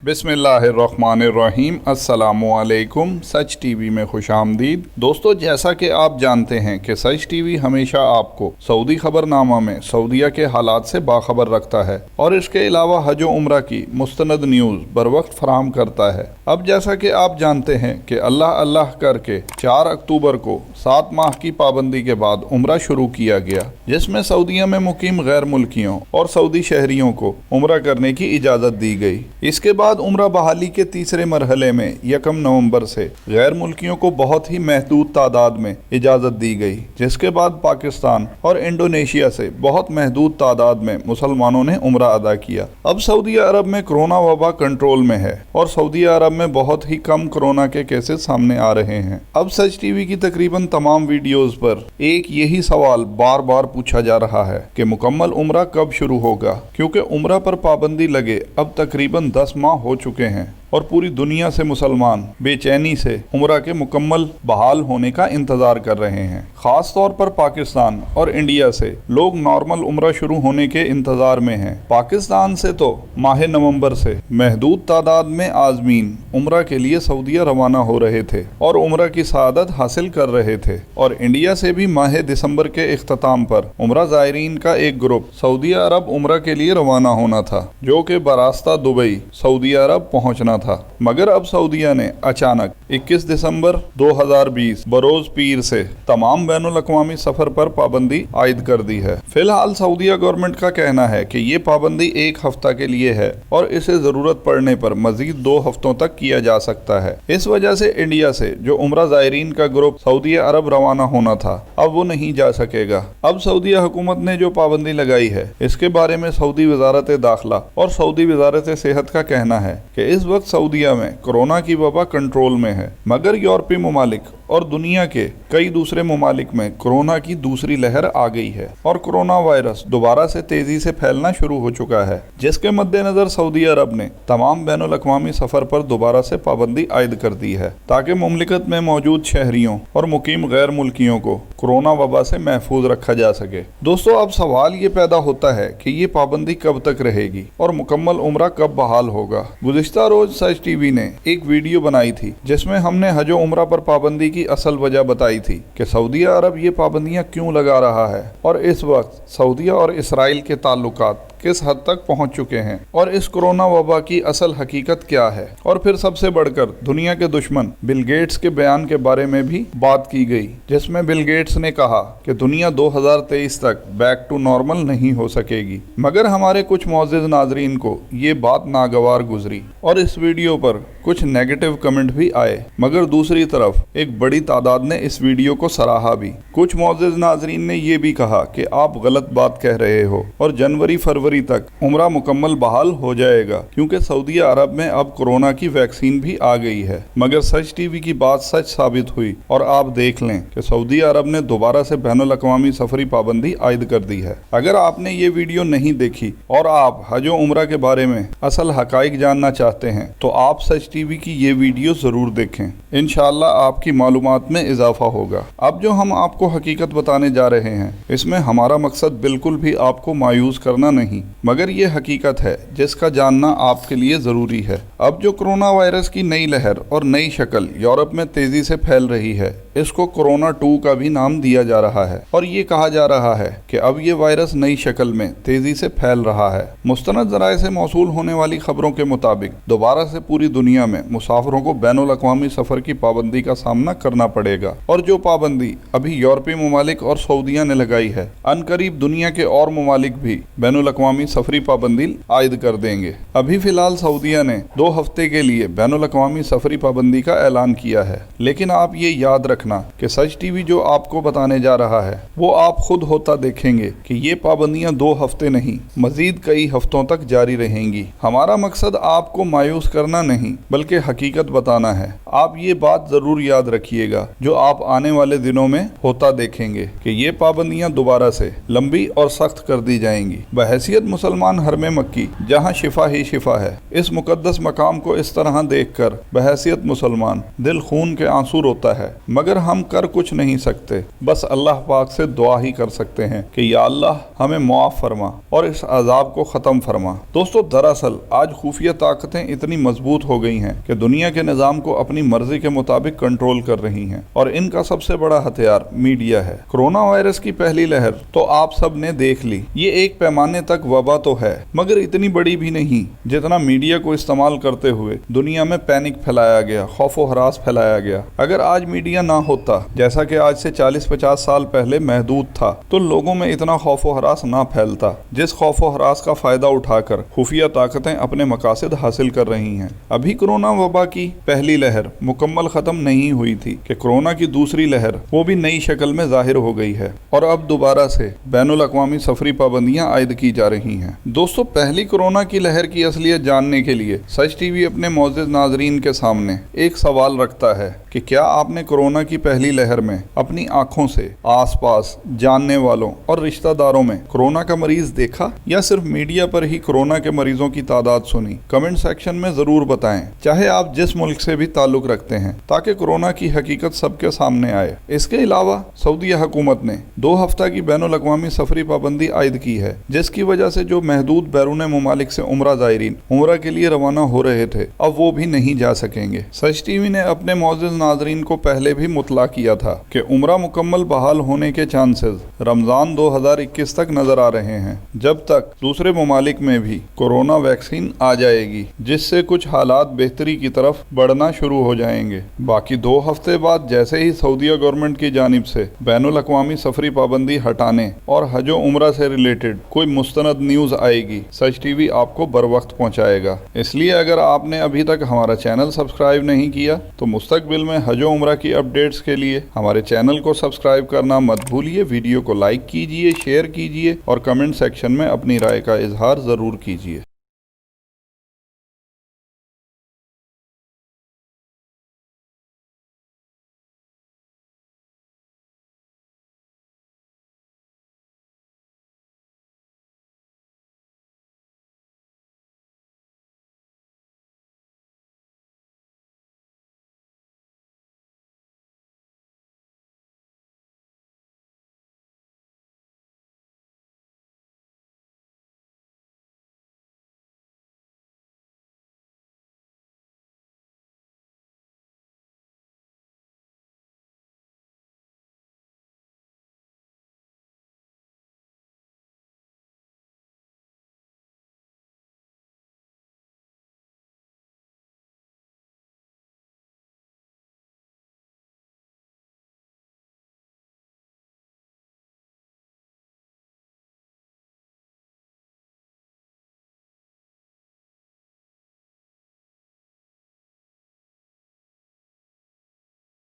बिस्मिल्लाहिर्रहमानिर्रहीम अस्सलामुअलैकुम। सच टीवी में खुश आमदीद। दोस्तों, जैसा कि आप जानते हैं कि सच टीवी हमेशा आपको सऊदी खबरनामा में सऊदीया के हालात से बाखबर रखता है और इसके अलावा हज और उम्रा की मुस्तनद न्यूज़ बर वक्त फराहम करता है। अब जैसा कि आप जानते हैं कि अल्लाह अल्लाह करके 4 अक्टूबर को 7 माह की पाबंदी के बाद उम्रा शुरू किया गया, जिसमें सऊदीया में मुकीम गैर मुल्कियों और सऊदी शहरियों को उम्रा करने की इजाज़त दी गई। इसके बाद उम्रा बहाली के तीसरे मरहले में 1 नवंबर से गैर मुल्कियों को बहुत ही महदूद तादाद में इजाज़त दी गई, जिसके बाद पाकिस्तान और इंडोनेशिया से बहुत महदूद तादाद में मुसलमानों ने उम्रा अदा किया। अब सऊदी अरब में कोरोना वबा कंट्रोल में है और सऊदी अरब में बहुत ही कम कोरोना के केसेस सामने आ रहे हैं। अब सच टीवी की तकरीबन तमाम वीडियोस पर एक यही सवाल बार बार पूछा जा रहा है कि मुकम्मल उम्रा कब शुरू होगा, क्योंकि उम्रा पर पाबंदी लगे अब तकरीबन 10 माह हो चुके हैं और पूरी दुनिया से मुसलमान बेचैनी से उम्रा के मुकम्मल बहाल होने का इंतजार कर रहे हैं। खास तौर पर पाकिस्तान और इंडिया से लोग नॉर्मल उम्रा शुरू होने के इंतजार में हैं। पाकिस्तान से तो माह नवंबर से महदूद तादाद में आज़मीन उम्रा के लिए सऊदीया रवाना हो रहे थे और उम्रा की सआदत हासिल कर रहे थे, और इंडिया से भी माह दिसंबर के इख्तिताम पर उम्रा ज़ायरीन का एक ग्रुप सऊदी अरब उम्रा के लिए रवाना होना था, जो कि बरास्ता दुबई सऊदी अरब पहुंचना था। मगर अब सऊदीया ने अचानक 21 दिसंबर 2020 बरोज पीर से तमाम बैनुल अक़वामी सफर पर पाबंदी आयद कर दी है। फिलहाल सऊदीया गवर्नमेंट का कहना है कि ये पाबंदी 1 हफ्ता के लिए है और इसे जरूरत पड़ने पर मजीद 2 हफ्तों तक किया जा सकता है। इस वजह से इंडिया से जो उम्रा ज़ायरीन का ग्रुप सऊदी अरब रवाना होना था, अब वो नहीं जा सकेगा। अब सऊदीया हुकूमत ने जो पाबंदी लगाई है, इसके बारे में सऊदी वजारत दाखिला और सऊदी वजारत सेहत का कहना है कि इस वक्त सऊदीया में कोरोना की वबा कंट्रोल में है, मगर यूरोपीय ममालिक और दुनिया के कई दूसरे ममालिक में कोरोना की दूसरी लहर आ गई है और कोरोना वायरस दोबारा से तेजी से फैलना शुरू हो चुका है, जिसके मद्देनजर सऊदी अरब ने तमाम बैनुल अक़वामी सफर पर दोबारा से पाबंदी आयद कर दी है, ताकि मुमलिकत में मौजूद शहरियों और मुकीम गैर मुल्कियों को कोरोना वबा से महफूज रखा जा सके। दोस्तों, अब सवाल ये पैदा होता है कि ये पाबंदी कब तक रहेगी और मुकम्मल उम्रा कब बहाल होगा। गुज़िश्ता रोज सच टीवी ने एक वीडियो बनाई थी, जिसमें हमने हज और उम्रा पर पाबंदी की असल वजह बताई थी कि सऊदी अरब ये पाबंदियां क्यों लगा रहा है और इस वक्त सऊदीया और इसराइल के ताल्लुकात किस हद तक पहुंच चुके हैं और इस कोरोना वबा की असल हकीकत क्या है। और फिर सबसे बढ़कर दुनिया के दुश्मन बिल गेट्स के बयान के बारे में भी बात की गई, जिसमें बिल गेट्स ने कहा कि दुनिया 2023 तक बैक टू नॉर्मल नहीं हो सकेगी। मगर हमारे कुछ मोअज़्ज़िज़ नाज़रीन को ये बात नागवार गुजरी और इस वीडियो पर कुछ नेगेटिव कमेंट भी आए, मगर दूसरी तरफ एक बड़ी तादाद ने इस वीडियो को सराहा भी। कुछ मोअज़्ज़िज़ नाज़रीन ने यह भी कहा कि आप गलत बात कह रहे हो और जनवरी फरवरी तक उम्रा मुकम्मल बहाल हो जाएगा, क्योंकि सऊदी अरब में अब कोरोना की वैक्सीन भी आ गई है। मगर सच टीवी की बात सच साबित हुई और आप देख लें कि सऊदी अरब ने दोबारा से बैनुल अक़वामी सफरी पाबंदी आयद कर दी है। अगर आपने ये वीडियो नहीं देखी और आप हज और उम्रा के बारे में असल हकाइक जानना चाहते हैं, तो आप सच टीवी की ये वीडियो जरूर देखें। इंशाअल्लाह आपकी मालूमात में इजाफा होगा। अब जो हम आपको हकीकत बताने जा रहे हैं, इसमें हमारा मकसद बिल्कुल भी आपको मायूस करना नहीं, मगर ये हकीकत है जिसका जानना आपके लिए ज़रूरी है। अब जो कोरोना वायरस की नई लहर और नई शक्ल यूरोप में तेज़ी से फैल रही है, इसको कोरोना 2 का भी नाम दिया जा रहा है और ये कहा जा रहा है कि अब ये वायरस नई शक्ल में तेज़ी से फैल रहा है। मुस्तनद ज़राए से मौसूल होने वाली खबरों के मुताबिक दोबारा से पूरी दुनिया में मुसाफिरों को बैनुल अक़वामी सफ़र की पाबंदी का सामना करना पड़ेगा, और जो पाबंदी अभी यूरोपीय ममालिक और सऊदीया ने लगाई है, अनकरीब दुनिया के और ममालिक भी बैनुल अक़वामी सफरी पाबंदी आयद कर देंगे। अभी फिलहाल सऊदीया ने 2 हफ्ते के लिए बैनुल अक़वामी सफरी पाबंदी का ऐलान किया है, लेकिन आप ये याद रखना कि सच टीवी जो आपको बताने जा रहा है वो आप खुद होता देखेंगे कि ये पाबंदियां 2 हफ्ते नहीं, मजीद कई हफ्तों तक जारी रहेंगी। हमारा मकसद आपको मायूस करना नहीं, बल्कि हकीकत बताना है। आप ये बात जरूर याद रखिएगा, जो आप आने वाले दिनों में होता देखेंगे कि ये पाबंदियां दोबारा से लंबी और सख्त कर दी जाएंगी। बहैसियत सैयद मुसलमान हरम मक्की जहाँ शिफा ही शिफा है, इस मुकद्दस मकाम को इस तरह देखकर बहैसियत मुसलमान दिल खून के आंसू रोता है, मगर हम कर कुछ नहीं सकते, बस अल्लाह पाक से दुआ ही कर सकते हैं कि या अल्लाह हमें मुआफ़ फरमा और इस अजाब को ख़त्म फरमा। दोस्तों, दरअसल आज खुफिया ताकतें इतनी मजबूत हो गई हैं कि दुनिया के निज़ाम को अपनी मर्जी के मुताबिक कंट्रोल कर रही हैं और इनका सबसे बड़ा हथियार मीडिया है। कोरोना वायरस की पहली लहर तो आप सब ने देख ली। ये एक पैमाने तक वबा तो है, मगर इतनी बड़ी भी नहीं जितना मीडिया को इस्तेमाल करते हुए दुनिया में पैनिक फैलाया गया, खौफो हरास फैलाया गया। अगर आज मीडिया ना होता, जैसा कि आज से 40-50 साल पहले महदूद था, तो लोगों में इतना खौफो हरास ना फैलता, जिस खौफो हरास का फायदा उठाकर खुफिया ताकतें अपने मकासद हासिल कर रही हैं। अभी कोरोना वबा की पहली लहर मुकम्मल खत्म नहीं हुई थी कि कोरोना की दूसरी लहर वो भी नई शक्ल में जाहिर हो गई है और अब दोबारा से बैनुल अक़वामी सफरी पाबंदियां आयद की जा रही हैं। दोस्तों, पहली कोरोना की लहर की असलियत जानने के लिए सच टीवी अपने मौजूद नाजरीन के सामने एक सवाल रखता है कि क्या आपने कोरोना की पहली लहर में अपनी आंखों से आसपास जानने वालों और रिश्तेदारों में कोरोना का मरीज देखा या सिर्फ मीडिया पर ही कोरोना के मरीजों की तादाद सुनी? कमेंट सेक्शन में जरूर बताएं, चाहे आप जिस मुल्क से भी ताल्लुक रखते हैं, ताकि कोरोना की हकीकत सबके सामने आए। इसके अलावा सऊदी हुकूमत ने 2 हफ्ता की बैनुल अक़वामी सफरी पाबंदी आयद की है, जिसकी वजह से जो महदूद बैरून मुमालिक से उम्रा ज़ायरीन उम्रा के लिए रवाना हो रहे थे, अब वो भी नहीं जा सकेंगे। सच टीवी ने अपने मौजूद नाजरीन को पहले भी मुतला किया था कि उम्रा मुकम्मल बहाल होने के चांसेस रमजान 2021 तक नजर आ रहे हैं, जब तक दूसरे मुमालिक में भी कोरोना वैक्सीन आ जाएगी, जिससे कुछ हालात बेहतरी की तरफ बढ़ना शुरू हो जाएंगे। बाकी 2 हफ्ते बाद जैसे ही सऊदीया गवर्नमेंट की जानिब से बैनुल अक़वामी सफरी पाबंदी हटाने और हज उम्रा से रिलेटेड कोई मुस्तनद न्यूज़ आएगी, सच टीवी आपको बर वक्त पहुँचाएगा। इसलिए अगर आपने अभी तक हमारा चैनल सब्सक्राइब नहीं किया तो मुस्तकबिल में हज उम्रा की अपडेट्स के लिए हमारे चैनल को सब्सक्राइब करना मत भूलिए। वीडियो को लाइक कीजिए, शेयर कीजिए और कमेंट सेक्शन में अपनी राय का इजहार ज़रूर कीजिए।